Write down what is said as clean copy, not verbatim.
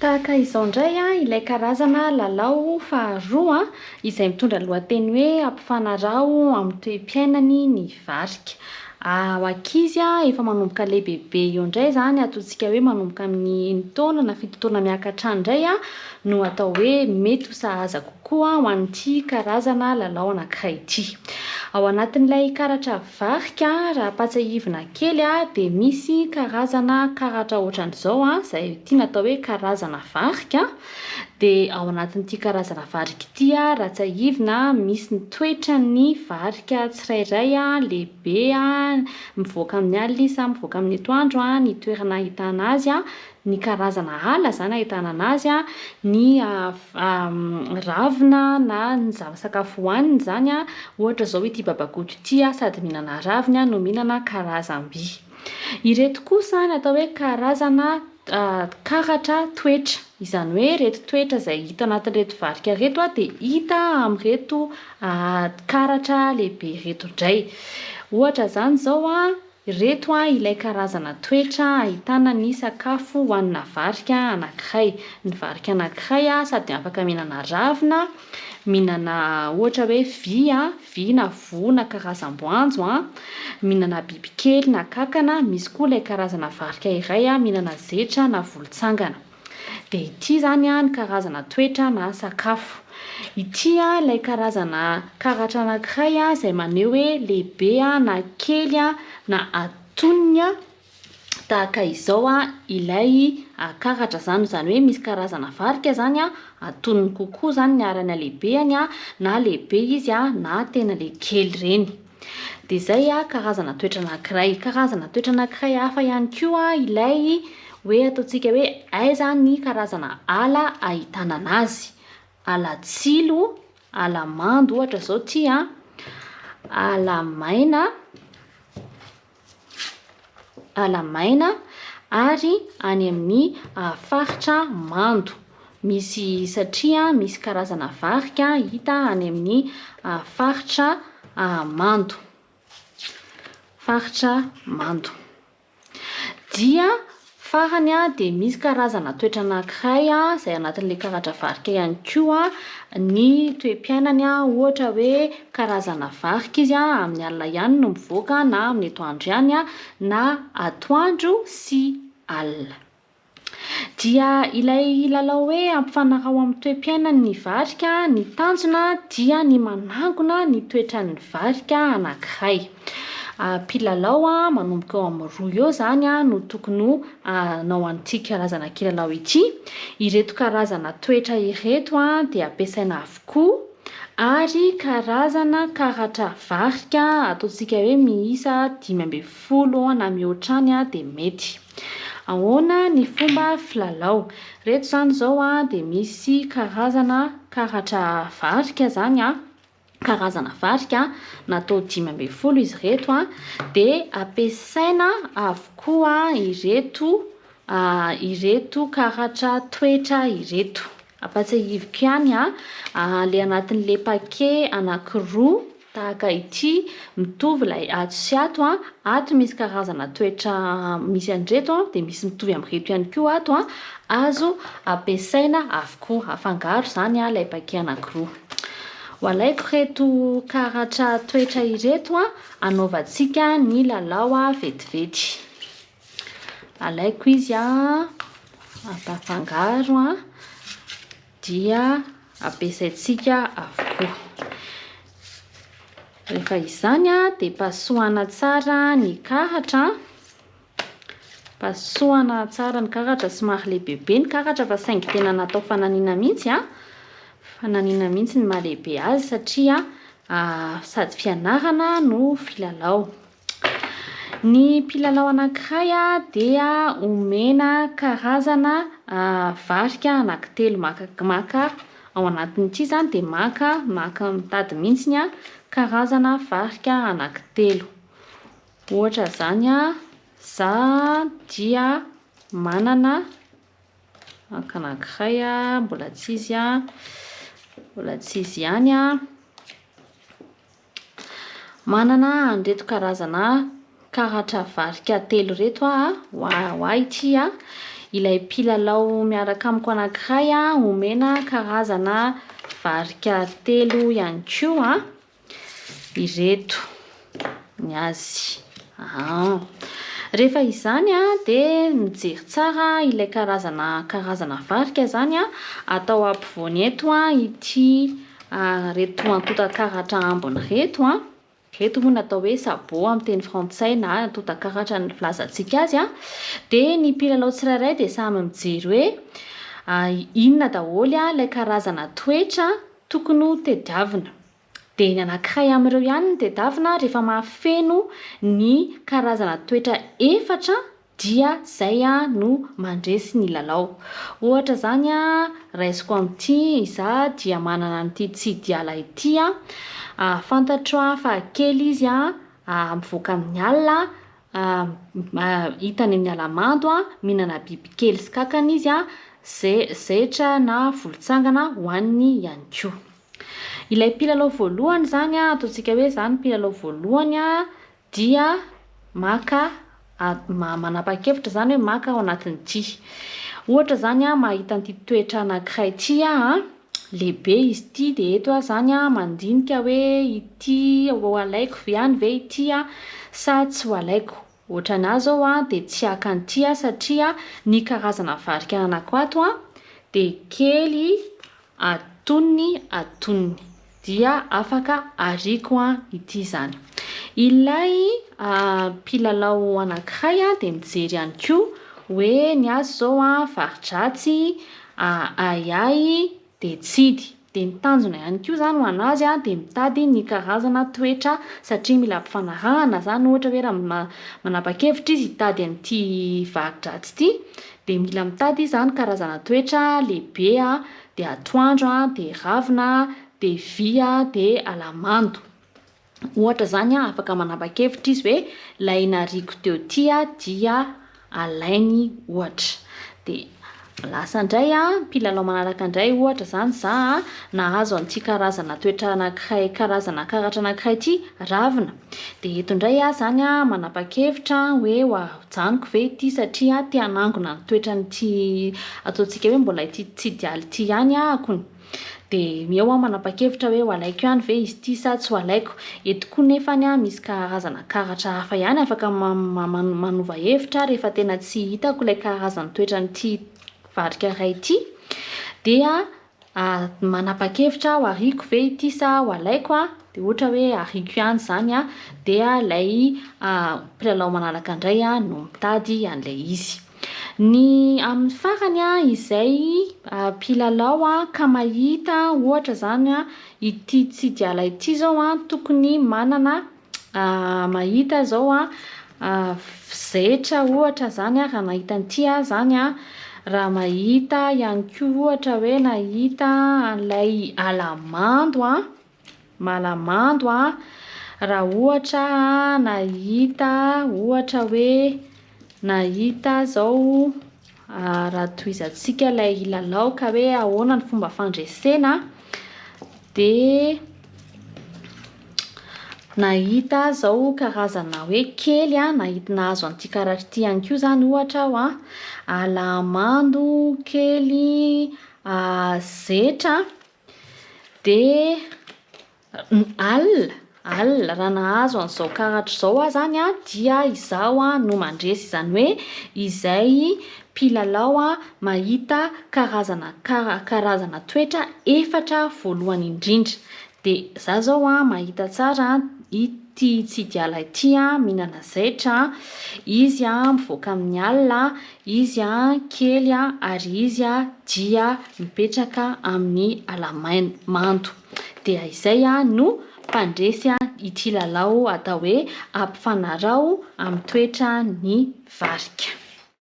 Tahaka izao indray ilay karazana lalao faharoa izay mitondra lohateny hoe Ampifanaraho amin'ny toepiainany ny varika. Ao ankizy efa manomboka lehibehibe eo indray zany ataontsika hoe manomboka amin'ny taona na fito taona miakatra indray no atao hoe mety ho sahaza kokoa ho an'ity karazana lalao anankiray ity. Ao anatin'ilay karatra varika raha patsahivina kely dia misy karazana karatra ohatran'izao izay tiana atao hoe karazana varika. Dia ao anatin'ity karazana varika ity raha tsahivina misy ny toetrany varika tsirairay lehibe mivoaka amin'ny alina, mivoaka amin'ny atoandro, ny toerana ahitana azy, ny karazana ala zany ahitana anazy, ny ravina na ny sakafo hohaniny zany ohatra zao ity babagoto ity sady mihinana ravina no mihinana karazam-by. Ireto kosa ny atao hoe karazana karatra toetra, izany hoe reto toetra izay hita anatin'ireto varika reto dia hita amin'ireto karatra lehibe reto indray. Ohatra zany zao reto ilay karazana toetra ahitana ny sakafo hohanina varika anankiray. Ny varika anankiray sady afaka mihinana ravina, mihinana ohatra hoe vy na voa na karazam-boanjo, mihinana bibikely na kankana, misy koa ilay karazana varika iray mihinana zetra na volontsangana. Dia ity zany ny karazana toetra na sakafo. Ity ilay karazana karatra anankiray izay maneho hoe lehibe na kely na antonony tahaka izao ilay karatra zany hoe misy karazana varika zany antonony kokoa zany ny arany halehibeny na lehibe izy na tena le kely ireny. Dia izay karazana toetra anankiray. Karazana toetra anankiray hafa ihany koa ilay hoe ataontsika hoe aiza ny karazana ala ahitana anazy. Ala tsilo, ala mando ohatra zao ity ala maina ary any amin'ny faritra mando. Misy satria misy karazana varika hita any amin'ny faritra mando. Dia farany dia misy karazana toetra anankiray izay anatin'ilay karatra varika ihany koa ny toepiainany ohatra hoe karazana varika izy amin'ny alina ihany no mivoaka na amin'ny atoandro ihany na atoandro sy alina. Dia ilay lalao hoe Ampifanaraho amin'ny toepiainany ny varika, ny tanjona dia ny manangona ny toetran'ny varika anankiray. Mpilalao manomboka eo amin'ny 2 eo zany no tokony hanao an'ity karazana kilalao ity. Ireto karazana toetra ireto dia ampiasaina avokoa ary karazana karatra varika ataontsika hoe miisa 15 na mihoatrany dia mety. Ahoana ny fomba filalao? Reto zany zao dia misy karazana karatra varika zany karazana varika natao 15 izy reto dia ampiasaina avokoa ireto karatra toetra ireto. Ampatsahiviko ihany le anatin'le paquet anankiroa tahaka ity mitovy ilay ato sy ato misy karazana toetra misy an'ireto dia misy mitovy amin'ireto ihany koa ato azo ampiasaina avokoa, afangaro zany ilay paquet anankiroa. Ho alaiko reto karatra toetra ireto anaovantsika ny lalao vetivety. Alaiko izy ampafangaro dia ampiasaintsika avokoa. Rehefa izany dia pasohana tsara ny karatra. Pasohana tsara ny karatra, somary lehibebe ny karatra fa saingy tena natao fananiana mihitsy fananiana mihitsy ny mahalehibe azy satria sady fianarana no filalao. Ny mpilalao anankiray dia omena karazana varika anankitelo maka ao anatin'ity zany dia maka mitady mihitsy karazana varika anankitelo. Ohatra zany za dia manana anankiray mbola tsy izy ihany manana an'ireto karazana karatra varika telo reto ho ahy ity ilay mpilalao miaraka amiko anankiray omena karazana varika 3 ihany koa ireto ny azy. Rehefa izany dia mijery tsara ilay karazana varika zany atao ampovoany eto ity reto antotan-karatra ambiny reto moa natao hoe sabot amin'ny teny frantsay na antotan-karatra ny filazantsika azy dia ny mpilalao tsirairay dia samy mijery hoe inona daholo ilay karazana toetra tokony ho tediavina. Dia ny anankiray amin'ireo ihany no tediavina rehefa mahafeno ny karazana toetra 4 dia zay no mandresy ny lalao. Ohatra zany raisiko amin'ity izaho dia manana n'ity tsidiala ity fantatro fa kely izy mivoaka amin'ny alina hitany amin'ny alamando mihinana bibikely sy kankana izy zetra na volontsangana hoaniny ihany koa. Ilay mpilalao voalohany zany ataontsika hoe zany mpilalao voalohany dia maka manapa-kevitra zany hoe maka ao anatin'ity. Ohatra zany mahita an'ity toetra anankiray ity lehibe izy ity dia eto zany mandinika hoe ity ho alaiko ve ihany ve ity sa tsy ho alaiko. Ohatra anazy zao dia tsy hakan'ity satria ny karazana varika ananako ato dia kely atoniny dia afaka ariko ity zany. Ilay mpilalao anankiray dia mijery ihany koa hoe ny azy zao varidratsy ayay dia tsidy dia ny tanjona ihany koa zany ho anazy dia mitady ny karazana toetra satria mila ampifanarahana zany. Ohatra hoe raha manapa-kevitra izy hitady an'ity varidratsy ity dia mila mitady zany karazana toetra lehibe dia atoandro dia ravina dia vy dia alamando. Ohatra zany afaka manapa-kevitra izy hoe ilay nariko teo ty dia alainy ohatra. Dia lasa indray mpilalao manaraka indray ohatra zany za nahazo an'ity karazana toetra anankiray karazana karatra anankiray ity ravina. Dia eto indray zany manapa-kevitra hoe hoajanoko ve ity satria tia hanangona ny toetran'ity ataontsika hoe mbola ity tsidialy ity ihany akony. Dia eo manapa-kevitra hoe ho alaiko ihany ve izy ity sa tsy ho alaiko. Eto koa nefany misy karazana karatra hafa ihany afaka manova hevitra rehefa tena tsy hitako ilay karazana toetran'ity varika iray ity dia manapa-kevitra ho ariko ve ity sa ho alaiko dia ohatra hoe ariko ihany zany dia ilay mpilalao manaraka indray no mitady an'ilay izy. Ny amin'ny farany izay mpilalao ka mahita ohatra zany ity tsidiala ity zao tokony manana mahita zao zetra ohatra zany raha nahita an'ity zany raha mahita ihany koa ohatra hoe nahita an'ilay malamando raha ohatra nahita ohatra hoe nahita zao raha tohizantsika ilay lalao ka hoe ahoana ny fomba fandresena dia nahita zao karazana hoe kely nahita nahazo an'ity karatra ity ihany koa zany ohatra alamando kely zetra dia alina raha nahazo an'izao karatra izao zany dia izaho no mandresy izany hoe izay mpilalao mahita karazana toetra 4 voalohany indrindra. Dia za zao mahita tsara ity tsidiala ity mihinana zetra izy mivoaka amin'ny alina izy kely ary izy dia mipetraka amin'ny alamando. Dia izay no mpandresy ity lalao atao hoe ampifanaraho amin'ny toetra ny varika.